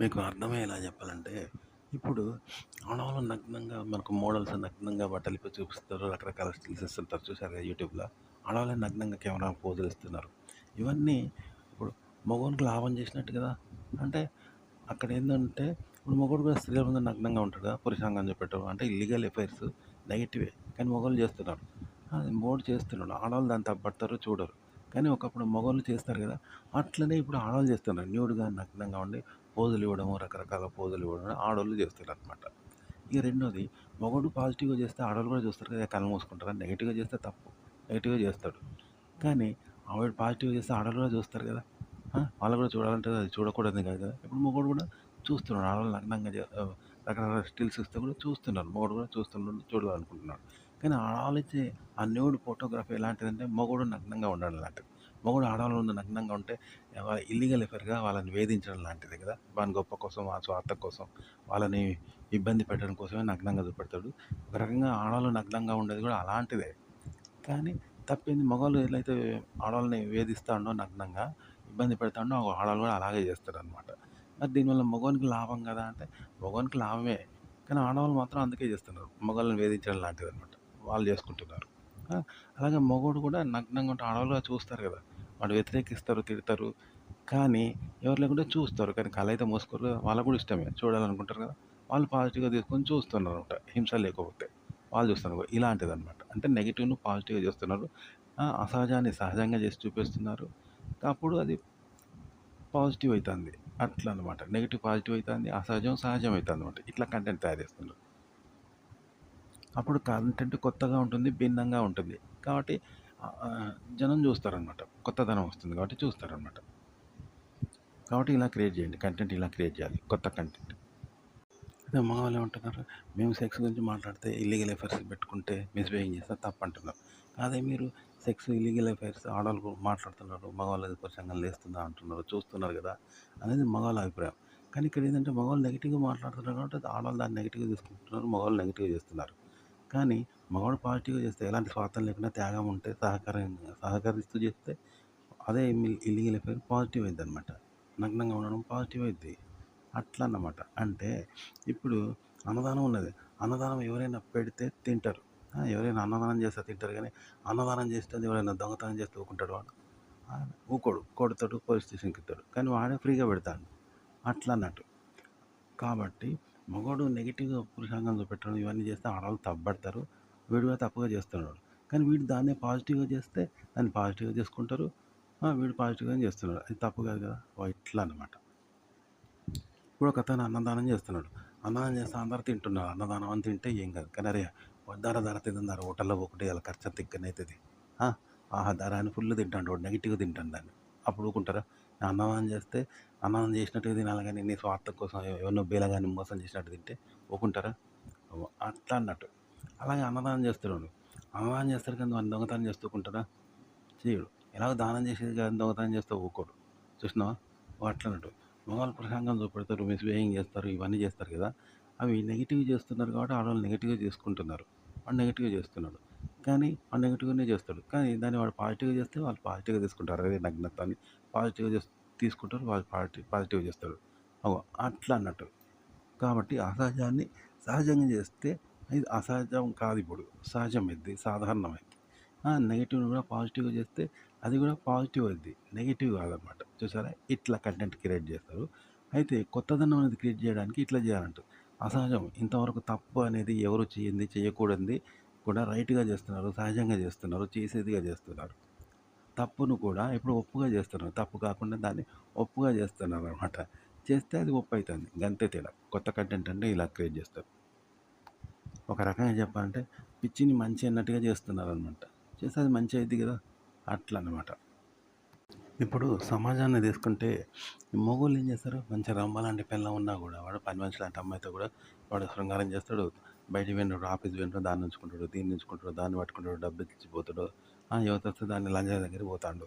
మీకు అర్థమయ్యేలా చెప్పాలంటే, ఇప్పుడు ఆడవాళ్ళు నగ్నంగా మనకు మోడల్స్ నగ్నంగా బట్టలిప్పి చూపిస్తారు. రకరకాల స్టిల్స్ ఇస్తుంటారు చూసారా యూట్యూబ్‌లో. ఆడవాళ్ళే నగ్నంగా కెమెరా పోజులు ఇస్తున్నారు. ఇవన్నీ ఇప్పుడు మగోనికి లాభం చేసినట్టు కదా! అంటే అక్కడేందంటే ఇప్పుడు మొగోడు కూడా స్త్రీల ముందు నగ్నంగా ఉంటాడు కదా! పురుషాంగం చూపెట్టడం అంటే ఇల్లీగల్ ఎఫైర్స్ నెగెటివే. కానీ మొగోళ్ళు చేస్తున్నారు. అది మగోడు చేస్తున్నాడు. ఆడవాళ్ళు దాన్ని తప్పపడతారు, చూడరు. కానీ ఒకప్పుడు మగోళ్ళు చేస్తారు కదా! అట్లనే ఇప్పుడు ఆడవాళ్ళు చేస్తున్నారు. న్యూడ్‌గా నగ్నంగా ఉండి పోజులు ఇవ్వడము, రకరకాల పోజులు ఇవ్వడం ఆడోళ్ళు చేస్తున్నారనమాట. ఇక రెండోది మగోడు పాజిటివ్‌గా చేస్తే ఆడోళ్ళు కూడా చూస్తారు కదా! కళ్ళు మూసుకుంటారు. నెగెటివ్‌గా చేస్తే తప్పు. నెగెటివ్‌గా చేస్తాడు. కానీ ఆవిడ పాజిటివ్‌గా చేస్తే ఆడోళ్ళు కూడా చూస్తారు కదా! వాళ్ళు కూడా చూడాలంటే అది చూడకూడదు కాదు కదా! ఇప్పుడు మొగోడు కూడా చూస్తున్నాడు. ఆడవాళ్ళు నగ్నంగా రకరకాల స్టిల్స్ ఇస్తే కూడా చూస్తున్నారు. మొగోడు కూడా చూస్తున్నాడు, చూడాలనుకుంటున్నాడు. కానీ ఆడవాళ్ళిచ్చే ఆ న్యూడ్ ఫోటోగ్రఫీ ఎలాంటిదంటే మొగోడు నగ్నంగా ఉండడం లాంటిది. మొగోడు ఆడవాళ్ళ ముందు నగ్నంగా ఉంటే ఇల్లీగల్ ఎఫైర్‌గా వాళ్ళని వేధించడం లాంటిదే కదా! వాని గొప్ప కోసం, ఆ స్వార్థం కోసం, వాళ్ళని ఇబ్బంది పెట్టడం కోసమే నగ్నంగా చూపెడతాడు. ఒక రకంగా ఆడవాళ్ళు నగ్నంగా ఉండేది కూడా అలాంటిదే. కానీ తప్పేంది మగవాళ్ళు ఎట్లయితే ఆడవాళ్ళని వేధిస్తాడో నగ్నంగా, ఇబ్బంది పెడతాడో ఆడవాళ్ళు కూడా అలాగే చేస్తారనమాట. మరి దీనివల్ల మగవానికి లాభం కదా అంటే, మగవానికి లాభమే. కానీ ఆడవాళ్ళు మాత్రం అందుకే చేస్తున్నారు. మగవాళ్ళని వేధించడం లాంటిదనమాట. వాళ్ళు చేసుకుంటున్నారు. ఆ! అలాగే మగోడు కూడా నగ్నంగా ఉంటే ఆడవాళ్ళు కూడా చూస్తారు కదా! వాడు వ్యతిరేకిస్తారు, తిడతారు. కానీ ఎవరు లేకుంటే చూస్తారు. కానీ కళ్ళైతే మూసుకోరు కదా! వాళ్ళకి కూడా ఇష్టమే. చూడాలనుకుంటారు కదా! వాళ్ళు పాజిటివ్‌గా తీసుకొని చూస్తున్నారనమాట. హింస లేకపోతే. వాళ్ళు చూస్తున్నారు. ఇలాంటిదనమాట. అంటే నెగెటివ్‌ను పాజిటివ్‌గా చేస్తున్నారు. అసహజాన్ని సహజంగా చేసి చూపిస్తున్నారు. అప్పుడు అది పాజిటివ్ అయితంది. అట్లనమాట. నెగెటివ్ పాజిటివ్ అయితంది. అసహజం సహజం అయితందనమాట. ఇట్లా కంటెంట్ తయారు చేస్తున్నారు. అప్పుడు కంటెంట్ కొత్తగా ఉంటుంది. భిన్నంగా ఉంటుంది. కాబట్టి జనం చూస్తారనమాట. కొత్తదనం వస్తుంది కాబట్టి చూస్తారనమాట. కాబట్టి ఇలా క్రియేట్ చేయండి. కంటెంట్ ఇలా క్రియేట్ చేయాలి. కొత్త కంటెంట్. అదే మగవాళ్ళు ఏమంటున్నారు? మేము సెక్స్ గురించి మాట్లాడితే ఇల్లీగల్ అఫైర్స్ పెట్టుకుంటే మిస్‌బిహేవింగ్ చేస్తే తప్పంటున్నారు. అదే మీరు సెక్స్, ఇల్లీగల్ అఫైర్స్ ఆడోళ్ళు మాట్లాడుతున్నారు. మగవాళ్ళది పురుషంగం లేస్తుందా అంటున్నారు. చూస్తున్నారు కదా! అనేది మగవాళ్ళ అభిప్రాయం. కానీ ఇక్కడ ఏందంటే మగవాళ్ళు నెగెటివ్‌గా మాట్లాడుతున్నారు కాబట్టి ఆడవాళ్ళు దాన్ని నెగెటివ్‌గా తీసుకుంటున్నారు. మగవాళ్ళు నెగెటివ్‌గా చేస్తున్నారు. కానీ మగవాడు పాజిటివ్‌గా చేస్తే ఎలాంటి స్వార్థం లేకుండా త్యాగం ఉంటే సహకరిస్తూ చేస్తే అదే ఇల్లీగల్ అఫైర్ పాజిటివ్ అయిద్దనమాట. నగ్నంగా ఉండడం పాజిటివ్ అయిద్ది. అట్లా అన్నమాట. అంటే ఇప్పుడు అన్నదానం ఉన్నది. అన్నదానం ఎవరైనా పెడితే తింటారు. ఎవరైనా అన్నదానం చేస్తే తింటారు గానీ, అన్నదానం చేసేటోడు ఎవరైనా దొంగతనం చేస్తే ఊకుంటాడా వాడు? ఆ! ఊకోడు. కొడతాడు, పోలీస్ స్టేషన్‌కెళ్తాడు. కానీ వాడే ఫ్రీగా పెడతాండు. అట్లా అన్నట్టు. కాబట్టి మగోడు నెగెటివ్‌గా పురుషాంగం చూపెట్టడం ఇవన్నీ చేస్తే ఆడవాళ్ళు తప్పుపడతారు. వీడు కూడా తప్పుగా చేస్తున్నాడు. కానీ వీడు దాన్నే పాజిటివ్‌గా చేస్తే దాన్ని పాజిటివ్‌గా చేసుకుంటారు. వీడు పాజిటివ్‌గానే చేస్తున్నాడు. అది తప్పు కాదు కదా! ఇట్లా అన్నమాట. ఇప్పుడు ఒకతను అన్నదానం చేస్తున్నాడు. అన్నదానం చేస్తే అందరూ తింటున్నారు. అన్నదానం అని తింటే ఏం కాదు. కానీ అరే వద్దారా ధర తిందారా హోటల్‌లో పోకుంటే ఇయాల ఖర్చంతా ఇక్కడనే అయితది. ఆహా! ధర అని ఫుల్ తింటాండు వాడు నెగెటివ్‌గా తింటాను దాన్ని. అప్పుడు ఊరుకుంటారా? అన్నదానం చేస్తే అన్నదానం చేసినట్టుగా తినాలి గానీ నీ స్వార్థం కోసం ఎవరినో బేలగాన్ని మోసం చేసినట్టు తింటే ఊరుకుంటారా? అట్లా అన్నట్టు. అలాగే అన్నదానం చేస్తున్నాడు. అన్నదానం చేస్తాడు కానీ వాడు దొంగతనం చేస్తూ ఊరుకుంటాడా? చేయడు. ఎలాగో దానం చేసేది కాదు దొంగతనం చేస్తే ఊరుకోడు. చూసినావా? అట్లన్నట్టు. మగవాళ్ళు ప్రశాంతంగా చూపెడతారు, మిస్‌బిహేవింగ్ చేస్తారు, ఇవన్నీ చేస్తారు కదా! అవి నెగెటివ్ చేస్తున్నారు కాబట్టి ఆడవాళ్ళు నెగెటివ్‌గా చేసుకుంటున్నారు. వాడు నెగెటివ్‌గా చేస్తున్నాడు. కానీ వాడు నెగెటివ్‌గానే చేస్తాడు. కానీ దాన్ని వాడు పాజిటివ్‌గా చేస్తే వాళ్ళు పాజిటివ్‌గా తీసుకుంటారు. అదే నగ్నతని పాజిటివ్‌గా తీసుకుంటారు. వాళ్ళు పాజిటివ్‌గా చేస్తారు. అగో అట్లా అన్నట్టు. కాబట్టి అసహజాన్ని సహజంగా చేస్తే ఇది అసహజం కాదిప్పుడు. సహజమైద్ది, సాధారణమైద్ది. నెగెటివ్‌ని కూడా పాజిటివ్‌గా చేస్తే అది కూడా పాజిటివ్ అయిద్ది. నెగెటివ్ కాదనమాట. చూసారా? ఇట్లా కంటెంట్ క్రియేట్ చేస్తారు. అయితే కొత్తదనం అనేది క్రియేట్ చేయడానికి ఇట్లా చేయాలంట. అసహజం ఇంతవరకు తప్పు అనేది ఎవరు చేయంది, చేయకూడనిది కూడా రైట్‌గా చేస్తున్నారు. సహజంగా చేస్తున్నారు. చేసేదిగా చేస్తున్నారు. తప్పును కూడా ఇప్పుడు ఒప్పుగా చేస్తున్నారు. తప్పు కాకుండా దాన్ని ఒప్పుగా చేస్తున్నారనమాట. చేస్తే అది ఒప్పయితుంది. గంతే తేడా. కొత్త కంటెంట్ అంటే ఇలా క్రియేట్ చేస్తారు. ఒక రకంగా చెప్పాలంటే పిచ్చిని మంచి అన్నట్టుగా చేస్తున్నారనమాట. చేస్తే అది మంచి అయిద్ది కదా! అట్లా అనమాట. ఇప్పుడు సమాజాన్ని తీసుకుంటే మొగోళ్ళు ఏం చేస్తారు? మంచిగా రంబలాంటి పెళ్ళాం ఉన్నా కూడా వాడు పని మనిషి లాంటి అమ్మాయితో కూడా వాడు శృంగారం చేస్తాడు. బయటికి పోయినప్పుడు ఆఫీస్ పోయినప్పుడు దాన్ని ఉంచుకుంటాడు, దీన్ని ఉంచుకుంటాడు, దాన్ని పట్టుకుంటాడు, డబ్బు ఇచ్చిపోతాడు. యువత వస్తే దాన్ని లంజా దగ్గరికి పోతాండు.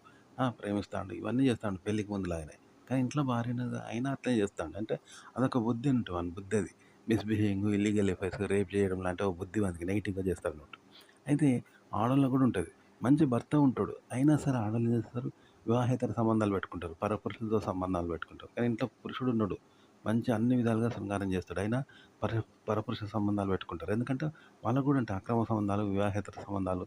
ప్రేమిస్తాండు. ఇవన్నీ చేస్తాండు పెళ్ళికి ముందులాగానే. కానీ ఇంట్లో భార్య ఉన్నది అయినా అట్లే చేస్తాండు. అంటే అదొక బుద్ధి అన్నట్టు వాని బుద్ధి అది. మిస్‌బిహేవింగ్, ఇల్లీగల్ అఫైర్స్, రేప్ చేయడం లాంటి ఒక బుద్ధి వానికి నెగెటివ్‌గా చేస్తారన్నట్టు. అయితే ఆడోళ్ళకి కూడా ఉంటది. మంచి భర్త ఉంటాడు. అయినా సరే ఆడోళ్ళు ఏం చేస్తారు? వివాహేతర సంబంధాలు పెట్టుకుంటారు. పరపురుషులతో సంబంధాలు పెట్టుకుంటారు. కానీ ఇంట్లో పురుషుడు ఉన్నాడు. మంచి అన్ని విధాలుగా శృంగారం చేస్తాడు. అయినా పర పరపురుష సంబంధాలు పెట్టుకుంటారు. ఎందుకంటే వాళ్ళకి కూడా అంటే అక్రమ సంబంధాలు, వివాహేతర సంబంధాలు,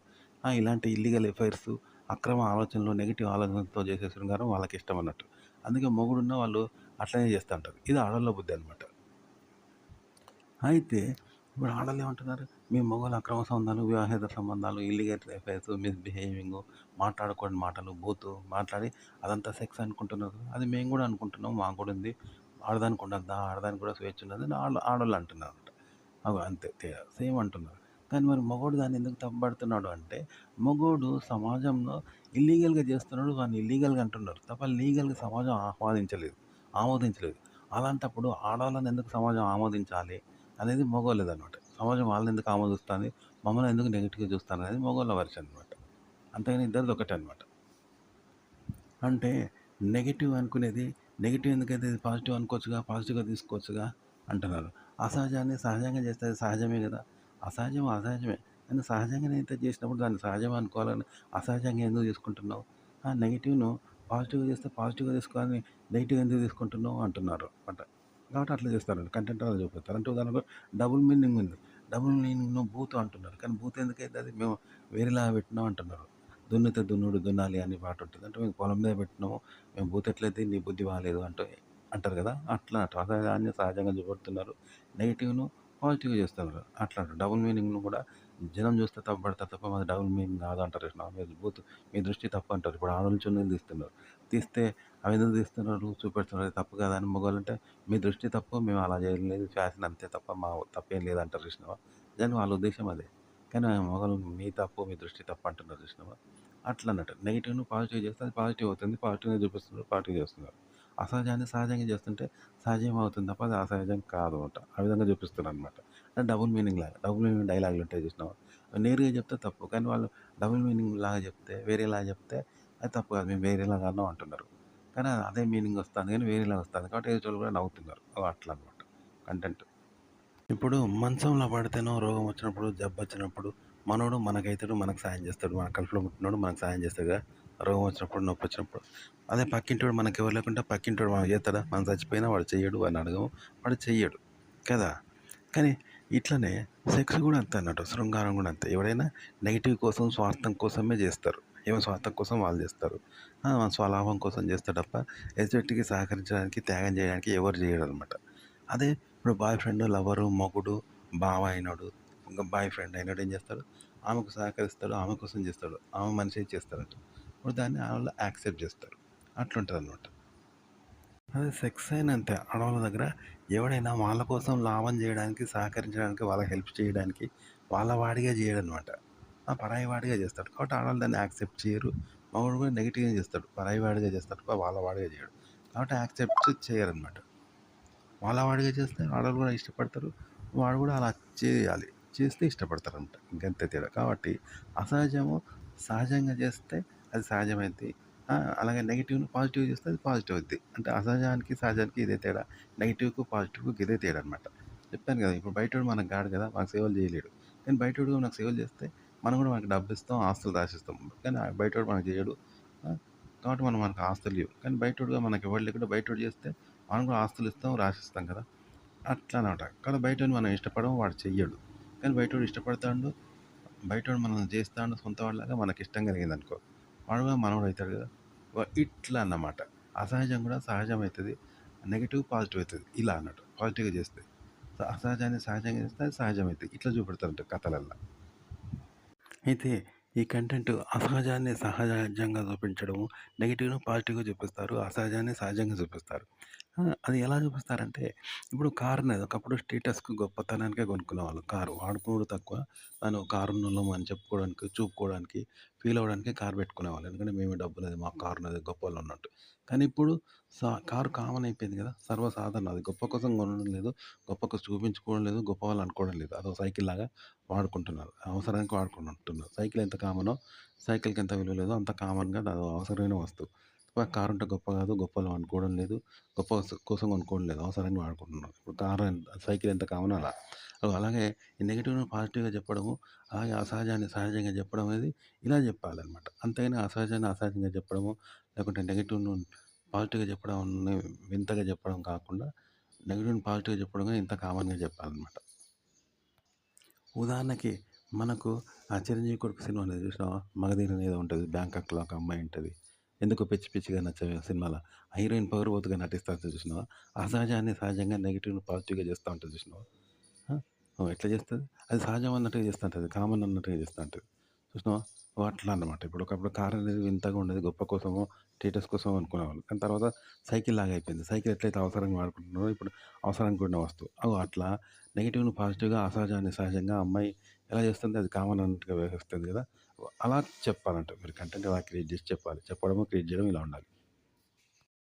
ఇలాంటి ఇల్లీగల్ ఎఫైర్స్, అక్రమ ఆలోచనలు, నెగెటివ్ ఆలోచనలతో చేసే శృంగారం వాళ్ళకిష్టం అన్నట్టు. అందుకే మొగుడున్న వాళ్ళు అట్లనే చేస్తా ఉంటారు. ఇది ఆడోళ్ళ బుద్ధి అనమాట. అయితే ఇప్పుడు ఆడోళ్ళు ఏమంటున్నారు? మీ మగవాళ్ళు అక్రమ సంబంధాలు, వివాహేతర సంబంధాలు, ఇల్లీగల్ అఫైర్స్, మిస్‌బిహేవింగు, మాట్లాడకూడని మాటలు, బూతు మాట్లాడి అదంతా సెక్స్ అనుకుంటున్నారు. అది మేము కూడా అనుకుంటున్నాం. మాకు కూడా ఉంది. ఆడదానికి ఉండద్దా? ఆడదానికి కూడా స్వేచ్ఛ ఉన్నదని ఆడోళ్ళు అంటున్నారన్నమాట. అగో అంతే తేడా. సేమ్ అంటున్నారు. కానీ మరి మగోడు దాన్ని ఎందుకు తప్పుపడుతున్నాడు అంటే, మగోడు సమాజంలో ఇల్లీగల్‌గా చేస్తున్నాడు. వాడిని ఇల్లీగల్‌గా అంటున్నారు. తప్ప లీగల్‌గా సమాజం ఆమోదించలేదు. అలాంటప్పుడు ఆడోళ్ళని ఎందుకు సమాజం ఆమోదించాలి అనేది మగోళ్ళదనమాట. సమాజం వాళ్ళని ఎందుకు ఆమోదిస్తాంది, మమ్మల్ని ఎందుకు నెగెటివ్‌గా చూస్తారనేది మగోళ్ళ వెర్షన్ అనమాట. అంతేగాని ఇద్దరిది ఒకటే అనమాట. అంటే నెగెటివ్ అనుకునేది నెగెటివ్ ఎందుకైతే పాజిటివ్ అనుకోవచ్చుగా, పాజిటివ్‌గా తీసుకోవచ్చుగా అంటున్నారు. అసహజాన్ని సహజంగా చేస్తే అది సహజమే కదా! అసహజం అసహజమే. కానీ సహజంగానైతే చేసినప్పుడు దాన్ని సహజం అనుకోవాలని అసహజంగా ఎందుకు తీసుకుంటున్నావు? నెగెటివ్‌ను పాజిటివ్‌గా చేస్తే పాజిటివ్‌గా తీసుకోవాలని నెగెటివ్‌గా ఎందుకు తీసుకుంటున్నావు అంటున్నారు అనమాట. కాబట్టి అట్లా చేస్తారండి. కంటెంట్ అలా చూపిస్తారు. అంటే ఉదాహరణకు డబుల్ మీనింగ్ ఉంది. డబుల్ మీనింగ్‌ను బూతు అంటున్నారు. కానీ బూత్ ఎందుకైతది? మేము వేరేలాగా పెట్టినాం అంటున్నారు. దున్నితే దున్నుడు దున్నాలి అని పాట ఉంటుంది. అంటే మేము పొలం మీద పెట్టినాము. మేము బూతెట్లయితే నీ బుద్ధి బాలేదు అంటారు కదా! అట్లా అసహజాన్ని సహజంగా చూపెడుతున్నారు. నెగెటివ్‌ను పాజిటివ్‌గా చేస్తున్నారు. అట్లా డబుల్ మీనింగ్‌ను కూడా జనం చూస్తే తప్పుపడతారు తప్ప మాది డబుల్ మీనింగ్ కాదు అంటారు చూసినావా? మీరు మీ దృష్టి తప్పు అంటారు. ఇప్పుడు ఆడోళ్ళు చున్నీలు తీస్తున్నారు. తీస్తే అవి ఎందుకు తీస్తున్నారు? చూపెడుతున్నారు. అది తప్పు కాదా అని మగవాళ్ళంటే మీ దృష్టి తప్పు. మేము అలా చేయలేదు. ఫ్యాషన్ అంతే తప్ప మా తప్పేం లేదంటారు చూసినావా? కానీ వాళ్ళ ఉద్దేశ్యం అదే. కానీ మగవాళ్ళు మీ తప్పు, మీ దృష్టి తప్పు అంటున్నారు చూసినావా? అట్లా అన్నట్టు. నెగెటివ్‌ని పాజిటివ్ చేస్తే అది పాజిటివ్ అవుతుంది. పాజిటివ్‌గా చూపిస్తున్నారు. పాజిటివ్ చేస్తున్నారు. అసహజాన్ని సహజంగా చేస్తుంటే సహజం అవుతుంది తప్ప అది అసహజం కాదు అంట. ఆ విధంగా చూపిస్తున్నారనమాట. డబుల్ మీనింగ్ లాగా. డబుల్ మీనింగ్ డైలాగులు ఉంటాయి చూసినావా? నేరుగా చెప్తే తప్పు. కానీ వాళ్ళు డబుల్ మీనింగ్ లాగా చెప్తే, వేరేలాగా చెప్తే అది తప్పు కాదు. మేము వేరేలాగా అన్నాం అంటున్నారు. కానీ అదే మీనింగ్ వస్తాంది కానీ వేరేలాగా వస్తాంది. కాబట్టి ఎదుటోళ్ళు కూడా నవ్వుతున్నారు. అట్లా అనమాట కంటెంట్. ఇప్పుడు మంచంలో పడితేనో, రోగం వచ్చినప్పుడు, జబ్బొచ్చినప్పుడు మనోడు మనకైతాడు, మనకు సాయం చేస్తాడు. మన కడుపులో పుట్టినోడు మనకు సాయం చేస్తాడు కదా! రోగం వచ్చినప్పుడు, నొప్పొచ్చినప్పుడు. అదే పక్కింటోడు మనకెవరు లేకుంటే పక్కింటోడు మనకు చేస్తాడా? మనం చచ్చిపోయినా వాడు చెయ్యడు, వాడిని అడగము, వాడు చెయ్యడు. కదా! కానీ ఇట్లనే సెక్స్ కూడా అంతే అన్నట్టు. శృంగారం కూడా అంతే. ఎవడైనా నెగెటివ్ కోసం, స్వార్థం కోసమే చేస్తారు. ఎవరి స్వార్థం కోసం వాళ్ళు చేస్తారు. మన స్వలాభం కోసం చేస్తారు తప్ప ఎదుటి సహకరించడానికి, త్యాగం చేయడానికి ఎవరు చేయరనమాట. అదే ఇప్పుడు బాయ్ ఫ్రెండ్, లవరు, మొగుడు, బావ అయినోడు, ఇంక బాయ్ ఫ్రెండ్ అయినోడు ఏం చేస్తాడు? ఆమెకు సహకరిస్తాడు, ఆమె కోసం చేస్తాడు. ఆమె మనిషే చేస్తారట. ఇప్పుడు దాన్ని ఆళ్ళు యాక్సెప్ట్ చేస్తారు. అట్లుంటదనమాట. అదే సెక్స్ అయినా అంతే. ఆడవాళ్ళ దగ్గర ఎవడైనా వాళ్ళ కోసం లాభం చేయడానికి, సహకరించడానికి, వాళ్ళకి హెల్ప్ చేయడానికి, వాళ్ళ వాడిగా చేయడనమాట. పరాయి వాడిగా చేస్తాడు. కాబట్టి ఆడవాళ్ళు దాన్ని యాక్సెప్ట్ చేయరు. మగవాడు కూడా నెగెటివ్‌గా చేస్తాడు. పరాయి వాడిగా చేస్తాడు తప్ప వాళ్ళ వాడిగా చేయడు. కాబట్టి యాక్సెప్ట్ చేయరనమాట. వాళ్ళ వాడిగా చేస్తే ఆడవాళ్ళు కూడా ఇష్టపడతారు. వాడు కూడా అలా చేయాలి. చేస్తే ఇష్టపడతారనమాట. ఇంకంతే తేడా. కాబట్టి అసహజము సహజంగా చేస్తే అది సహజమైద్ది. అలాగే నెగెటివ్‌ని పాజిటివ్ చేస్తే అది పాజిటివ్ అవుద్ది. అంటే అసహజానికి, సహజానికి ఇదే తేడా. నెగెటివ్‌కు, పాజిటివ్‌కి ఇదే తేడా అనమాట. చెప్పాను కదా! ఇప్పుడు బయటోడు మనకు గాడు కదా! మనకు సేవలు చేయలేడు. కానీ బయటోడు మనకు సేవలు చేస్తే మనం కూడా మనకు డబ్బిస్తాం, ఆస్తులు రాసిస్తాం. కానీ బయటోడు మనకు చేయడు. ఆ! కాబట్టి మనకు ఆస్తులు లేవు. కానీ బయటోడుగా మనకు ఎవడు లేకుండా బయటోడు చేస్తే మనం కూడా ఆస్తులు ఇస్తాం, రాసిస్తాం కదా! అట్లా అనమాట. కానీ బయటోడిని మనం ఇష్టపడం, వాడు చెయ్యడు. కానీ బయటోడు ఇష్టపడతాండు, బయటోడు మనల్ని చేస్తాండు సొంత వాడిలాగా మనకి ఇష్టం కలిగిందనుకో, వాడు కూడా మనోడు అయితాడు కదా! ఇట్లా అన్నమాట. అసహజం కూడా సహజం అయితది. నెగెటివ్, పాజిటివ్ అయితది. ఇలా అన్నట్టు. పాజిటివ్‌గా చేస్తే. అసహజాన్ని సహజంగా చేస్తే అది సహజమైతది. ఇట్లా చూపెడతారంట కథలల్ల. అయితే ఈ కంటెంట్ అసహజాన్ని సహజంగా చూపించడము, నెగెటివ్‌ను పాజిటివ్‌గా చూపిస్తారు. అసహజాన్ని సహజంగా చూపిస్తారు. అది ఎలా చూపిస్తారంటే, ఇప్పుడు కారున్నది. ఒకప్పుడు స్టేటస్‌కు, గొప్పతనానికే కొనుక్కునేవాళ్ళు కారు. వాడుకునుడు తక్కువ. మనం కారున్నోళ్ళం అని చెప్పుకోవడానికి, చూపుకోవడానికి, ఫీల్ అవ్వడానికి కారు పెట్టుకునేవాళ్ళు. ఎందుకంటే మేమే డబ్బున్నది, మాకు కారున్నది, గొప్పోళ్ళం అన్నట్టు. కానీ ఇప్పుడు కారు కామన్ అయిపోయింది కదా! సర్వసాధారణం. అది గొప్ప కోసం కొనడం లేదు, గొప్పగా చూపించుకోవడం లేదు, గొప్పవాళ్ళు అనుకోవడం లేదు. అదో సైకిల్‌లాగా వాడుకుంటున్నారు. అవసరానికి వాడుకుంటున్నారు. సైకిల్ ఎంత కామనో, సైకిల్‌కి ఎంత విలువ లేదో అంత కామన్‌గా అది అవసరమైన వస్తువు. కారు ఉంటే గొప్ప కాదు, గొప్పోళ్ళం అనుకోవడం లేదు, గొప్ప కోసం కొనుక్కోవడం లేదు. అవసరానికి వాడుకుంటున్నాం. ఇప్పుడు సైకిల్ ఎంత కామనో అలా. అలాగే ఈ నెగెటివ్‌ని పాజిటివ్‌గా చెప్పడము, అలాగే అసహజాన్ని సహజంగా చెప్పడం అనేది ఇలా చెప్పాలనమాట. అంతేగాని అసహజాన్ని అసహజంగా చెప్పడము, లేకుంటే నెగెటివ్‌ను పాజిటివ్‌గా చెప్పడం వింతగా చెప్పడం కాకుండా నెగెటివ్‌ని పాజిటివ్‌గా చెప్పడం గాని ఇంత కామన్‌గా చెప్పాలనమాట. ఉదాహరణకి మనకు ఆ 'చిరంజీవి కొడుకు' సినిమా అనేది చూసినావా? 'మగధీర' అని ఏదో ఉంటది. బ్యాంకాక్‌లో ఒక అమ్మాయి ఉంటది. ఎందుకో పిచ్చి పిచ్చిగా నచ్చే సినిమాల. ఆ హీరోయిన్ పొగరుబోతుగా నటిస్తాంటది చూసినావా? అసహజాన్ని సహజంగా, నెగెటివ్‌ని పాజిటివ్‌గా చేస్తా ఉంటది చూసినావా? ఆ! ఎట్లా చేస్తది? అది సహజం అన్నట్టుగా చేస్తాంటది. కామన్ అన్నట్టుగా చేస్తాంటది. చూసినావా? అట్లా అన్నమాట. ఇప్పుడు ఒకప్పుడు కార్ అనేది వింతగా ఉండేది. గొప్ప కోసమో, స్టేటస్ కోసమో అనుకునేవాళ్ళు. కానీ తర్వాత సైకిల్ లాగా అయిపోయింది. సైకిల్ ఎట్లయితే అవసరంగా వాడుకుంటున్నారో ఇప్పుడు అవసరానికి కూడిన వస్తువు. అట్లా నెగెటివ్‌ని పాజిటివ్‌గా, అసహజాన్ని సహజంగా అమ్మాయి ఎలా చేస్తుంది అది కామన్ అన్నట్టుగా వ్యవహరిస్తుంది కదా! అలా చెప్పాలంట. మీరు కంటెంట్ అలా క్రియేట్ చేసి చెప్పాలి. చెప్పడము, క్రియేట్ చేయడం ఇలా ఉండాలి.